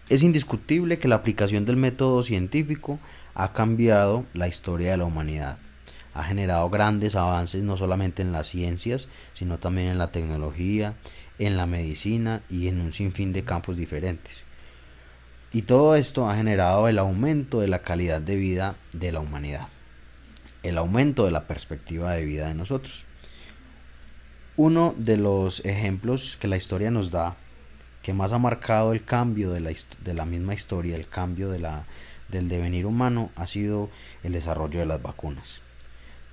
Es indiscutible que la aplicación del método científico ha cambiado la historia de la humanidad. Ha generado grandes avances no solamente en las ciencias, sino también en la tecnología, en la medicina y en un sinfín de campos diferentes. Y todo esto ha generado el aumento de la calidad de vida de la humanidad, el aumento de la perspectiva de vida de nosotros. Uno de los ejemplos que la historia nos da, que más ha marcado el cambio de la misma historia, el cambio del devenir humano, ha sido el desarrollo de las vacunas.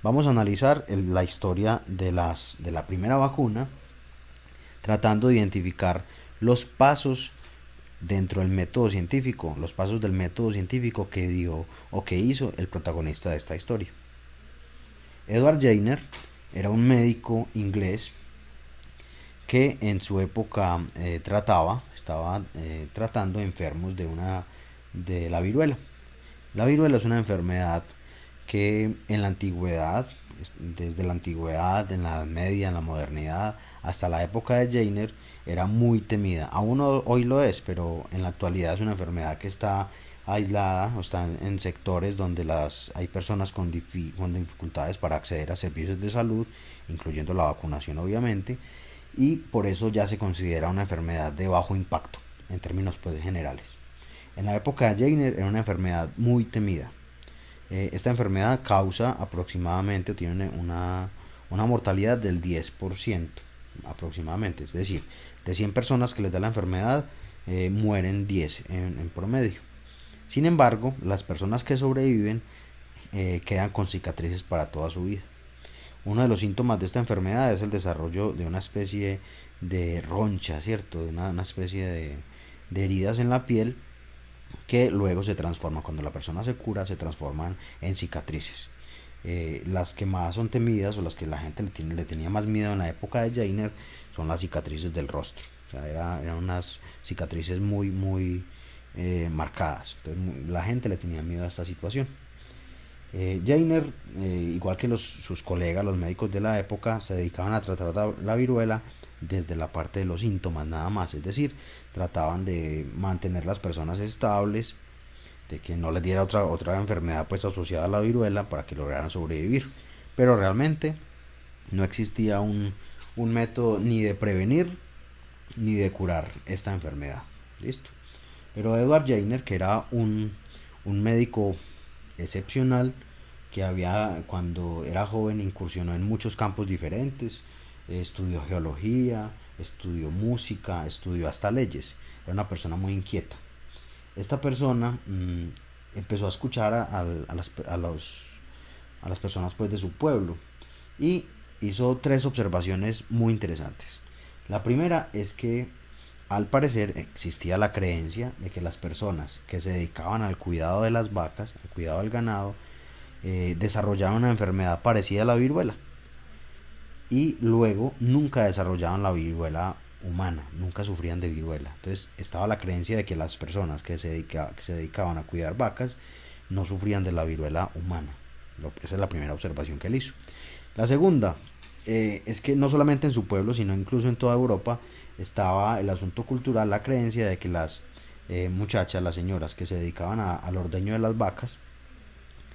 Vamos a analizar la historia de la primera vacuna, tratando de identificar los pasos dentro del método científico, los pasos del método científico que dio o que hizo el protagonista de esta historia. Edward Jenner era un médico inglés que en su época estaba tratando enfermos de la viruela. La viruela es una enfermedad que en la antigüedad, desde la antigüedad, en la Edad Media, en la modernidad, hasta la época de Jenner, era muy temida. Aún hoy lo es, pero en la actualidad es una enfermedad que está aislada o está en sectores donde hay personas con dificultades para acceder a servicios de salud, incluyendo la vacunación obviamente, y por eso ya se considera una enfermedad de bajo impacto en términos pues generales. En la época de Jenner era una enfermedad muy temida. Esta enfermedad causa aproximadamente, tiene una mortalidad del 10% aproximadamente, es decir, de 100 personas que les da la enfermedad, mueren 10 en promedio. Sin embargo, las personas que sobreviven quedan con cicatrices para toda su vida. Uno de los síntomas de esta enfermedad es el desarrollo de una especie de roncha, ¿cierto? De una especie de heridas en la piel que luego se transforman, cuando la persona se cura, se transforman en cicatrices. Las que más son temidas o las que la gente le tenía más miedo en la época de Jenner son las cicatrices del rostro. O sea, eran unas cicatrices muy marcadas. Entonces, la gente le tenía miedo a esta situación. Jenner, igual que sus colegas, los médicos de la época, se dedicaban a tratar la viruela desde la parte de los síntomas nada más, es decir, trataban de mantener las personas estables, de que no les diera otra enfermedad pues asociada a la viruela para que lograran sobrevivir, pero realmente no existía un método ni de prevenir ni de curar esta enfermedad. Listo. Pero Edward Jenner, que era un médico excepcional, que cuando era joven incursionó en muchos campos diferentes, estudió geología, estudió música, estudió hasta leyes. Era una persona muy inquieta. Esta persona empezó a escuchar a las personas pues de su pueblo y hizo tres observaciones muy interesantes. La primera es que al parecer existía la creencia de que las personas que se dedicaban al cuidado de las vacas, al cuidado del ganado, desarrollaban una enfermedad parecida a la viruela y luego nunca desarrollaban la viruela humana, nunca sufrían de viruela. Entonces estaba la creencia de que las personas que se dedicaban a cuidar vacas no sufrían de la viruela humana. Esa es la primera observación que él hizo. La segunda es que no solamente en su pueblo, sino incluso en toda Europa estaba el asunto cultural, la creencia de que las muchachas, las señoras que se dedicaban al ordeño de las vacas,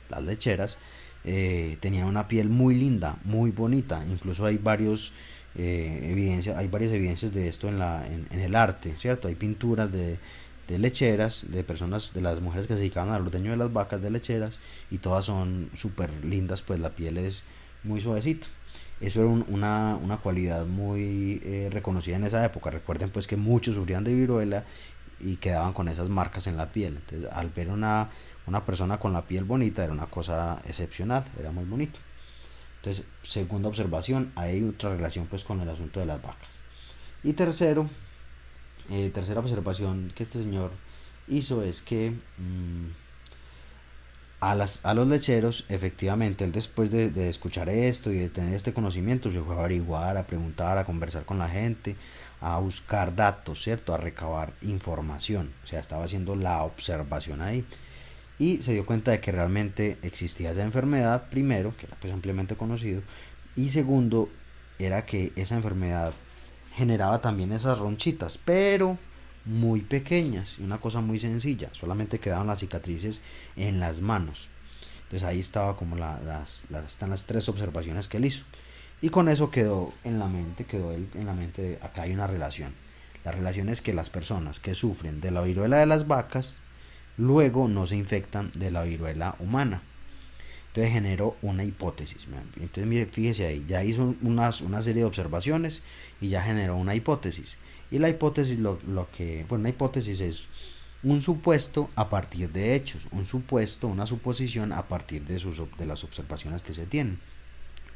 las lecheras, tenían una piel muy linda, muy bonita. Incluso hay varias evidencias de esto en el arte, ¿cierto? Hay pinturas de lecheras, de personas, de las mujeres que se dedicaban al ordeño de las vacas de lecheras, y todas son súper lindas, pues la piel es muy suavecita. Eso era una cualidad muy reconocida en esa época. Recuerden pues que muchos sufrían de viruela y quedaban con esas marcas en la piel. Entonces, al ver una persona con la piel bonita, era una cosa excepcional, era muy bonito. Entonces, segunda observación, hay otra relación pues con el asunto de las vacas. Y tercera observación que este señor hizo es que a los lecheros, efectivamente, él después de escuchar esto y de tener este conocimiento, se fue a averiguar, a preguntar, a conversar con la gente, a buscar datos, ¿cierto? A recabar información. O sea, estaba haciendo la observación ahí. Y se dio cuenta de que realmente existía esa enfermedad, primero, que era pues ampliamente conocido, y segundo, era que esa enfermedad generaba también esas ronchitas, pero muy pequeñas, una cosa muy sencilla, solamente quedaban las cicatrices en las manos. Entonces ahí estaba como están las tres observaciones que él hizo. Y con eso quedó él en la mente de acá hay una relación. La relación es que las personas que sufren de la viruela de las vacas luego no se infectan de la viruela humana. Entonces generó una hipótesis. Entonces mire, fíjese ahí, ya hizo una serie de observaciones y ya generó una hipótesis. Y la hipótesis, una hipótesis es un supuesto a partir de hechos, un supuesto, una suposición a partir de las observaciones que se tienen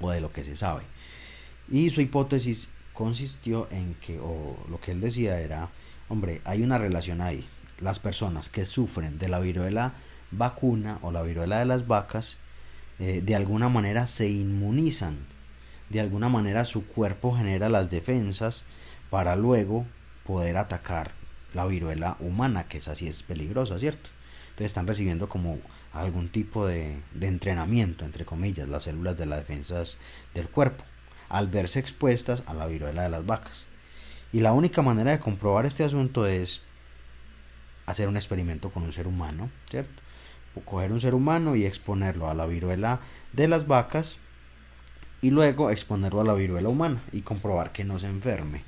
o de lo que se sabe. Y su hipótesis consistió en que, o lo que él decía era, hombre, hay una relación ahí. Las personas que sufren de la viruela vacuna o la viruela de las vacas, de alguna manera se inmunizan, de alguna manera su cuerpo genera las defensas para luego poder atacar la viruela humana, que esa sí es peligrosa, ¿cierto? Entonces están recibiendo como algún tipo de entrenamiento, entre comillas, las células de las defensas del cuerpo, al verse expuestas a la viruela de las vacas. Y la única manera de comprobar este asunto es hacer un experimento con un ser humano, ¿cierto? Coger un ser humano y exponerlo a la viruela de las vacas y luego exponerlo a la viruela humana y comprobar que no se enferme.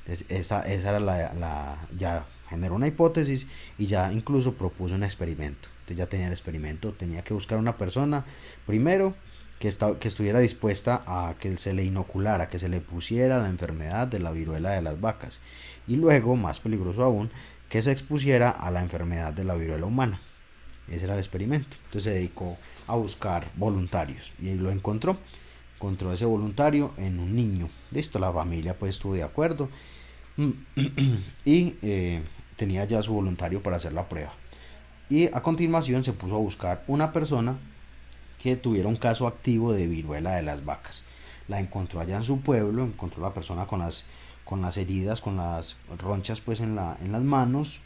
Entonces, esa era ya generó una hipótesis y ya incluso propuso un experimento. Entonces ya tenía el experimento, tenía que buscar una persona primero que estuviera dispuesta a que se le inoculara, que se le pusiera la enfermedad de la viruela de las vacas y luego, más peligroso aún, que se expusiera a la enfermedad de la viruela humana. Ese era el experimento. Entonces se dedicó a buscar voluntarios y lo encontró ese voluntario en un niño. Listo, la familia pues estuvo de acuerdo y tenía ya su voluntario para hacer la prueba. Y a continuación se puso a buscar una persona que tuviera un caso activo de viruela de las vacas. La encontró allá en su pueblo, encontró la persona con las heridas, con las ronchas pues en las manos,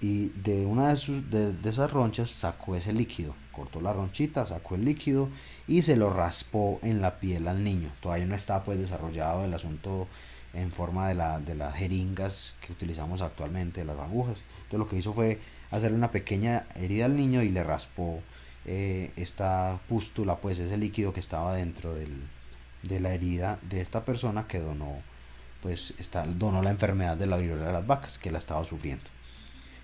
y de una de esas ronchas sacó ese líquido, cortó la ronchita, sacó el líquido y se lo raspó en la piel al niño. Todavía no estaba pues desarrollado el asunto en forma de las jeringas que utilizamos actualmente, las agujas. Entonces lo que hizo fue hacerle una pequeña herida al niño y le raspó esta pústula, pues ese líquido que estaba dentro de la herida de esta persona que donó la enfermedad de la viruela de las vacas que la estaba sufriendo.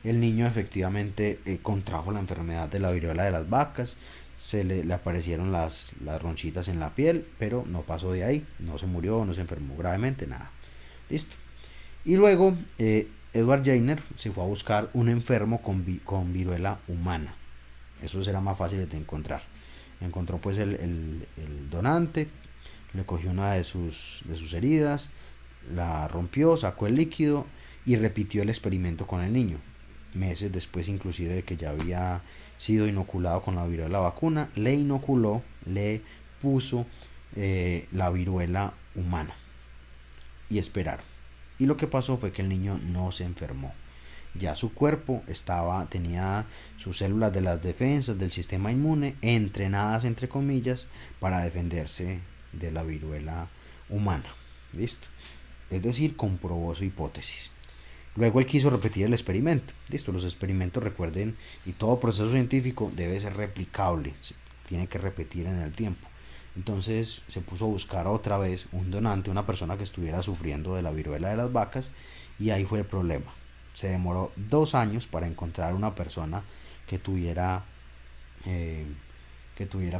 El niño efectivamente contrajo la enfermedad de la viruela de las vacas, le aparecieron las ronchitas en la piel, pero no pasó de ahí, no se murió, no se enfermó gravemente, nada. Listo. Y luego Edward Jenner se fue a buscar un enfermo con viruela humana. Eso será más fácil de encontrar. Encontró pues el donante, le cogió una de sus heridas, la rompió, sacó el líquido y repitió el experimento con el niño. Meses después inclusive de que ya había sido inoculado con la viruela vacuna, le inoculó, le puso la viruela humana y esperaron. Y lo que pasó fue que el niño no se enfermó. Ya su cuerpo tenía sus células de las defensas del sistema inmune entrenadas entre comillas para defenderse de la viruela humana. ¿Listo? Es decir, comprobó su hipótesis. Luego él quiso repetir el experimento. Listo, los experimentos, recuerden, y todo proceso científico debe ser replicable, tiene que repetir en el tiempo. Entonces se puso a buscar otra vez un donante, una persona que estuviera sufriendo de la viruela de las vacas, y ahí fue el problema. Se demoró 2 años para encontrar una persona que tuviera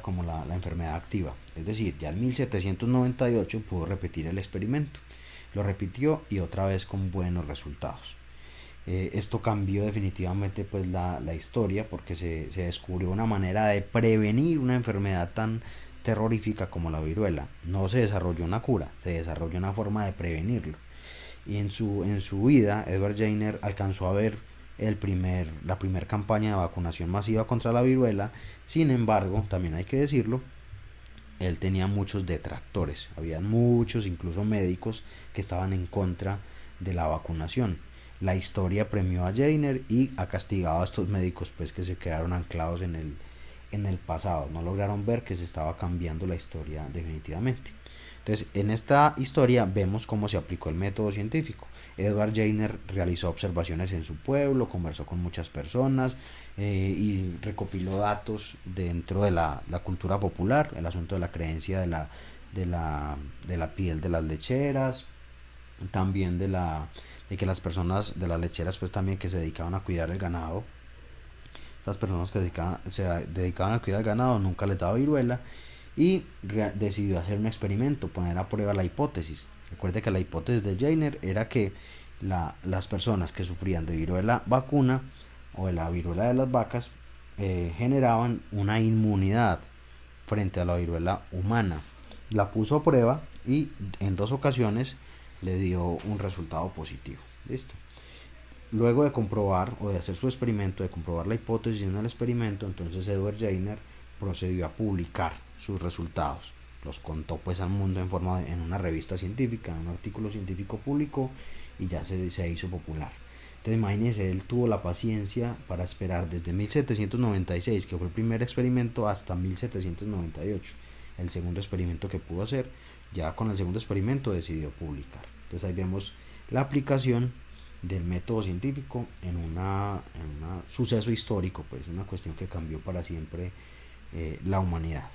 como la enfermedad activa. Es decir, ya en 1798 pudo repetir el experimento. Lo repitió y otra vez con buenos resultados. Esto cambió definitivamente pues la historia, porque se descubrió una manera de prevenir una enfermedad tan terrorífica como la viruela. No se desarrolló una cura, se desarrolló una forma de prevenirlo. Y en su vida Edward Jenner alcanzó a ver la primera campaña de vacunación masiva contra la viruela. Sin embargo, también hay que decirlo, él tenía muchos detractores, había muchos, incluso médicos, que estaban en contra de la vacunación. La historia premió a Jenner y ha castigado a estos médicos pues que se quedaron anclados en el pasado, no lograron ver que se estaba cambiando la historia definitivamente. Entonces, en esta historia vemos cómo se aplicó el método científico. Edward Jenner realizó observaciones en su pueblo, conversó con muchas personas y recopiló datos dentro de la cultura popular, el asunto de la creencia de la piel de las lecheras, también de que las personas de las lecheras pues también que se dedicaban a cuidar el ganado, estas personas que se dedicaban a cuidar el ganado nunca les daba viruela y decidió hacer un experimento, poner a prueba la hipótesis. Recuerde que la hipótesis de Jenner era que las personas que sufrían de viruela vacuna o de la viruela de las vacas generaban una inmunidad frente a la viruela humana. La puso a prueba y en 2 ocasiones le dio un resultado positivo. Listo. Luego de comprobar o de hacer su experimento, de comprobar la hipótesis en el experimento, entonces Edward Jenner procedió a publicar sus resultados. Los contó pues al mundo en una revista científica, en un artículo científico publicó y ya se hizo popular. Entonces imagínense, él tuvo la paciencia para esperar desde 1796, que fue el primer experimento, hasta 1798, el segundo experimento que pudo hacer. Ya con el segundo experimento decidió publicar. Entonces ahí vemos la aplicación del método científico en un suceso histórico, pues una cuestión que cambió para siempre la humanidad.